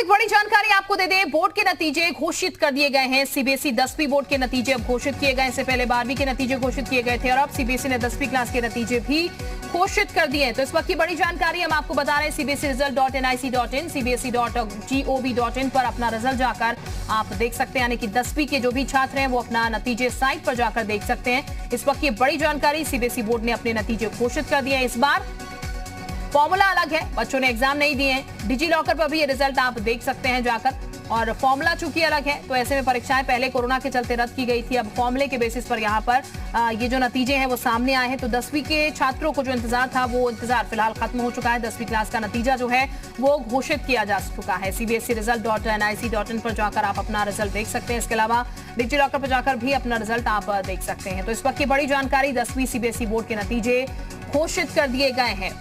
एक बड़ी जानकारी आपको दे दें, बोर्ड के नतीजे घोषित कर दिए गए हैं। सीबीएसई 10वीं बोर्ड के नतीजे अब घोषित किए गए। इससे पहले 12वीं के नतीजे घोषित किए गए थे और अब सीबीएसई ने 10वीं क्लास के नतीजे भी घोषित कर दिए हैं। तो इस वक्त की बड़ी जानकारी हम आपको बता रहे हैं। cbseriresult.nic.in, cbse.gov.in पर अपना रिजल्ट जाकर आप देख सकते हैं, यानी कि 10वीं के जो भी छात्र हैं वो अपना नतीजे साइट पर जाकर देख सकते हैं। इस वक्त की बड़ी जानकारी, सीबीएसई बोर्ड ने अपने नतीजे घोषित कर दिए हैं। इस बार फॉर्मूला अलग है, बच्चों ने एग्जाम नहीं दिए हैं। डिजी लॉकर पर भी ये रिजल्ट आप देख सकते हैं जाकर, और फॉर्मूला चूंकि अलग है तो ऐसे में परीक्षाएं पहले कोरोना के चलते रद्द की गई थी। अब फॉर्मूले के बेसिस पर यहाँ पर ये जो नतीजे हैं वो सामने आए हैं। तो 10वीं के छात्रों को जो इंतजार था वो इंतजार फिलहाल खत्म हो चुका है। 10वीं क्लास का नतीजा जो है वो घोषित किया जा चुका है। cbseriresult.nic.in पर जाकर आप अपना रिजल्ट देख सकते हैं। इसके अलावा डिजी लॉकर पर जाकर भी अपना रिजल्ट आप देख सकते हैं। तो इस वक्त की बड़ी जानकारी, 10वीं सीबीएसई बोर्ड के नतीजे घोषित कर दिए गए हैं।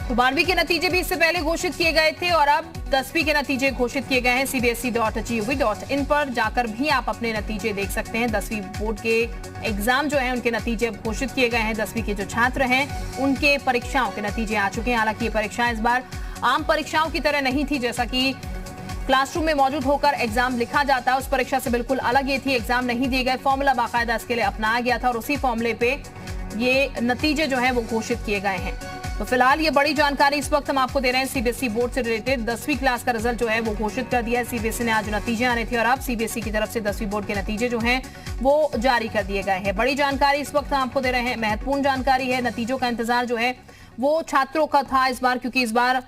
तो 12वीं के नतीजे भी इससे पहले घोषित किए गए थे और अब 10वीं के नतीजे घोषित किए गए हैं। cbse.gov.in पर जाकर भी आप अपने नतीजे देख सकते हैं। 10वीं बोर्ड के एग्जाम जो है उनके नतीजे घोषित किए गए हैं। 10वीं के जो छात्र हैं उनके परीक्षाओं के नतीजे आ चुके हैं। हालांकि ये परीक्षाएं इस बार आम परीक्षाओं की तरह नहीं थी, जैसा कि क्लासरूम में मौजूद होकर एग्जाम लिखा जाता है। उस परीक्षा से बिल्कुल अलग ये थी। एग्जाम नहीं दिए गए, फॉर्मूला बाकायदा इसके लिए अपनाया गया था और उसी फॉर्मूले पे ये नतीजे जो है वो घोषित किए गए हैं। तो फिलहाल ये बड़ी जानकारी इस वक्त हम आपको दे रहे हैं। सीबीएसई बोर्ड से रिलेटेड 10वीं क्लास का रिजल्ट जो है वो घोषित कर दिया है। सीबीएसई ने आज नतीजे आने थे और अब सीबीएसई की तरफ से 10वीं बोर्ड के नतीजे जो हैं वो जारी कर दिए गए हैं। बड़ी जानकारी इस वक्त हम आपको दे रहे हैं, महत्वपूर्ण जानकारी है। नतीजों का इंतजार जो है वो छात्रों का था इस बार, क्योंकि इस बार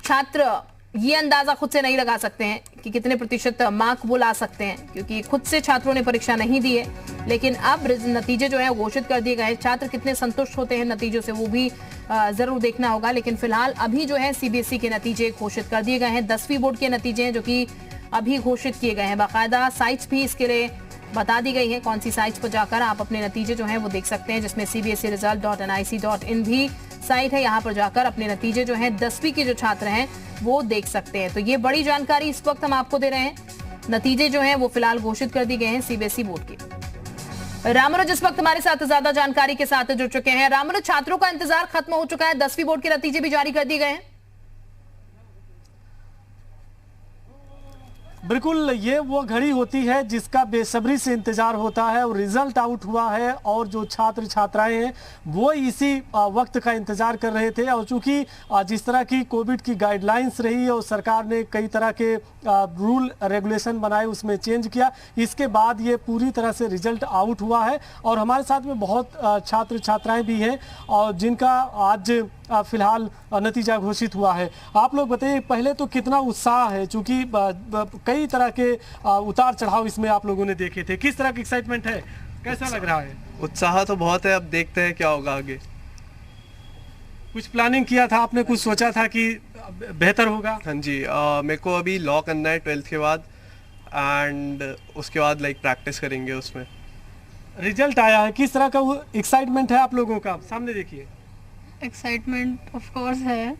छात्र ये अंदाजा खुद से नहीं लगा सकते हैं कि कितने प्रतिशत मार्क वो ला सकते हैं, क्योंकि खुद से छात्रों ने परीक्षा नहीं दी है। लेकिन अब नतीजे जो है घोषित कर दिए गए हैं। छात्र कितने संतुष्ट होते हैं नतीजों से वो भी जरूर देखना होगा। लेकिन फिलहाल अभी जो है सीबीएसई के नतीजे घोषित कर दिए गए हैं। 10वीं बोर्ड के नतीजे हैं जो कि अभी घोषित किए गए हैं। बाकायदा साइट्स भी इसके लिए बता दी गई है, कौन सी साइट्स पर जाकर आप अपने नतीजे जो हैं वो देख सकते हैं, जिसमें cbseriresult.nic.in भी साइट है। यहाँ पर जाकर अपने नतीजे जो हैं 10वीं के जो छात्र हैं वो देख सकते हैं। तो ये बड़ी जानकारी इस वक्त हम आपको दे रहे हैं। नतीजे जो हैं वो फिलहाल घोषित कर दिए गए हैं सीबीएसई बोर्ड के। रामनुज इस वक्त हमारे साथ ज्यादा जानकारी के साथ जुड़ चुके हैं। रामनुज, छात्रों का इंतजार खत्म हो चुका है, 10वीं बोर्ड के नतीजे भी जारी कर दिए गए हैं। बिल्कुल, ये वो घड़ी होती है जिसका बेसब्री से इंतजार होता है और रिजल्ट आउट हुआ है और जो छात्र छात्राएं हैं वो इसी वक्त का इंतजार कर रहे थे। और चूंकि जिस तरह की कोविड की गाइडलाइंस रही और सरकार ने कई तरह के रूल रेगुलेशन बनाए, उसमें चेंज किया, इसके बाद ये पूरी तरह से रिजल्ट आउट हुआ है। और हमारे साथ में बहुत छात्र छात्राएं भी हैं और जिनका आज फिलहाल नतीजा घोषित हुआ है। आप लोग बताइए, पहले तो कितना उत्साह है, चूंकि कई तरह के उतार चढ़ाव इसमें आप लोगों ने देखे थे, किस तरह की एक्साइटमेंट है, कैसा लग रहा है? उत्साह तो बहुत है, अब देखते हैं क्या होगा आगे। कुछ प्लानिंग किया था आपने, कुछ सोचा था कि बेहतर होगा? हाँ जी, मेरे को अभी लॉ करना है 12th के बाद एंड उसके बाद प्रैक्टिस करेंगे उसमें। रिजल्ट आया है, किस तरह का एक्साइटमेंट है आप लोगों का? सामने देखिए। एक्साइटमेंट ऑफ कोर्स है।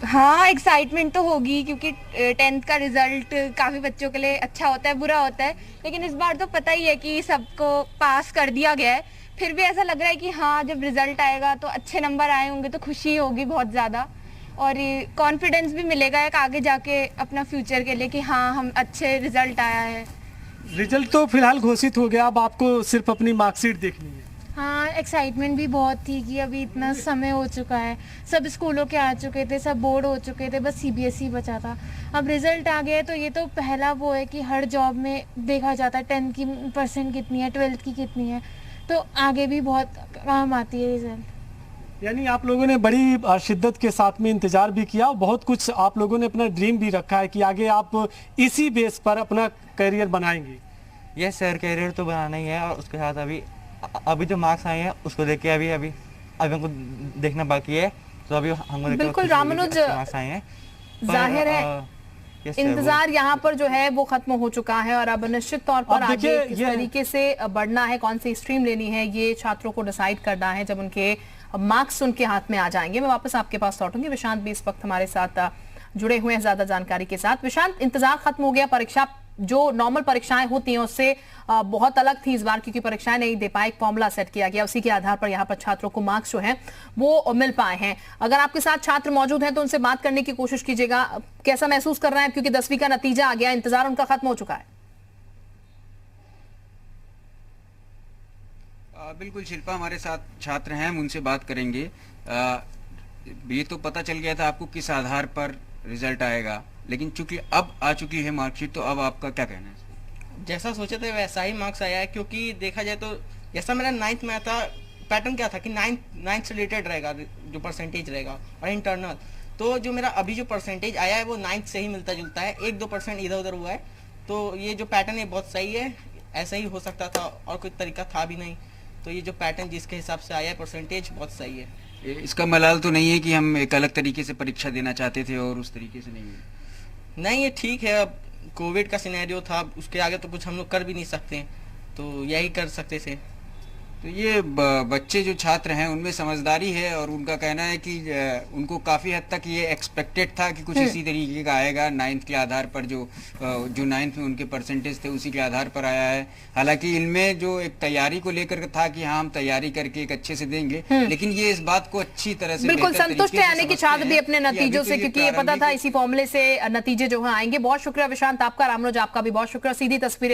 हाँ, एक्साइटमेंट तो होगी, क्योंकि 10th का रिजल्ट काफ़ी बच्चों के लिए अच्छा होता है, बुरा होता है। लेकिन इस बार तो पता ही है कि सबको पास कर दिया गया है। फिर भी ऐसा लग रहा है कि हाँ, जब रिजल्ट आएगा तो अच्छे नंबर आए होंगे तो खुशी होगी बहुत ज़्यादा, और कॉन्फिडेंस भी मिलेगा एक आगे जाके अपना फ्यूचर के लिए कि हाँ, हम अच्छे रिजल्ट आया है। रिजल्ट तो फिलहाल घोषित हो गया, अब आपको सिर्फ अपनी मार्कशीट देखनी है। हाँ, एक्साइटमेंट भी बहुत थी कि अभी इतना समय हो चुका है, सब स्कूलों के आ चुके थे, सब बोर्ड हो चुके थे, बस सीबीएसई बचा था। अब रिजल्ट आ गया है तो ये तो पहला वो है कि हर जॉब में देखा जाता है 10th की % कितनी है, 12th की कितनी है, तो आगे भी बहुत काम आती है रिजल्ट। यानी आप लोगों ने बड़ी शिद्दत के साथ में इंतजार भी किया और बहुत कुछ आप लोगों ने अपना ड्रीम भी रखा है कि आगे आप इसी बेस पर अपना करियर बनाएंगे। यस सर, करियर तो बनाना ही है, और उसके साथ अभी जो मार्क्स आए हैं उसको देख के अभी हमको देखना बाकी है। तो अभी हमको बिल्कुल रामनुज, मार्क्स आए हैं, जाहिर है इंतजार यहाँ पर जो है वो खत्म हो चुका है और अब निश्चित तौर पर आगे किस तरीके से बढ़ना है, कौन सी स्ट्रीम लेनी है, ये छात्रों को डिसाइड करना है जब उनके मार्क्स उनके हाथ में आ जाएंगे। मैं वापस आपके पास लौटूंगी। विशांत भी इस वक्त हमारे साथ जुड़े हुए हैं ज्यादा जानकारी के साथ। विशांत, इंतजार खत्म हो गया, परीक्षा जो नॉर्मल परीक्षाएं होती हैं उससे बहुत अलग थी इस बार, क्योंकि परीक्षाएं नहीं दे पाए, एक फॉर्मूला सेट किया गया, उसी के आधार पर यहाँ पर छात्रों को मार्क्स जो हैं वो मिल पाए हैं। अगर आपके साथ छात्र मौजूद हैं तो उनसे बात करने की कोशिश कीजिएगा। कैसा महसूस कर रहे हैं, क्योंकि 10वीं का नतीजा आ गया, इंतजार उनका खत्म हो चुका है? बिल्कुल शिल्पा, हमारे साथ छात्र हैं, हम उनसे बात करेंगे। ये तो पता चल गया था आपको किस आधार पर रिजल्ट आएगा, लेकिन चूंकि अब आ चुकी है मार्कशीट, तो अब आपका क्या कहना है? जैसा सोचे थे वैसा ही मार्क्स आया है, क्योंकि देखा जाए तो जैसा मेरा 9th में था, पैटर्न क्या था कि 9th से रिलेटेड रहेगा जो परसेंटेज रहेगा और इंटरनल, तो जो मेरा अभी जो परसेंटेज आया है वो 9th से ही मिलता जुलता है, 1-2% इधर उधर हुआ है। तो ये जो पैटर्न है बहुत सही है, ऐसा ही हो सकता था और कोई तरीका था भी नहीं। तो ये जो पैटर्न जिसके हिसाब से आया है परसेंटेज बहुत सही है। इसका मलाल तो नहीं है कि हम एक अलग तरीके से परीक्षा देना चाहते थे और उस तरीके से नहीं हुई? नहीं, ये ठीक है, अब कोविड का सिनेरियो था, उसके आगे तो कुछ हम लोग कर भी नहीं सकते, तो यही कर सकते थे। तो ये बच्चे जो छात्र हैं उनमें समझदारी है और उनका कहना है कि उनको काफ़ी हद तक ये एक्सपेक्टेड था कि कुछ इसी तरीके का आएगा 9th के आधार पर, जो 9th में उनके परसेंटेज थे उसी के आधार पर आया है। हालांकि इनमें जो एक तैयारी को लेकर था कि हाँ हम तैयारी करके एक अच्छे से देंगे, लेकिन ये इस बात को अच्छी तरह से बिल्कुल संतुष्ट है यानी कि छात्र भी अपने नतीजों से, क्योंकि ये पता था इसी फॉर्मूले से नतीजे जो है आएंगे। बहुत शुक्रिया विशांत आपका, रामनुज आपका भी बहुत शुक्रिया। सीधी तस्वीरें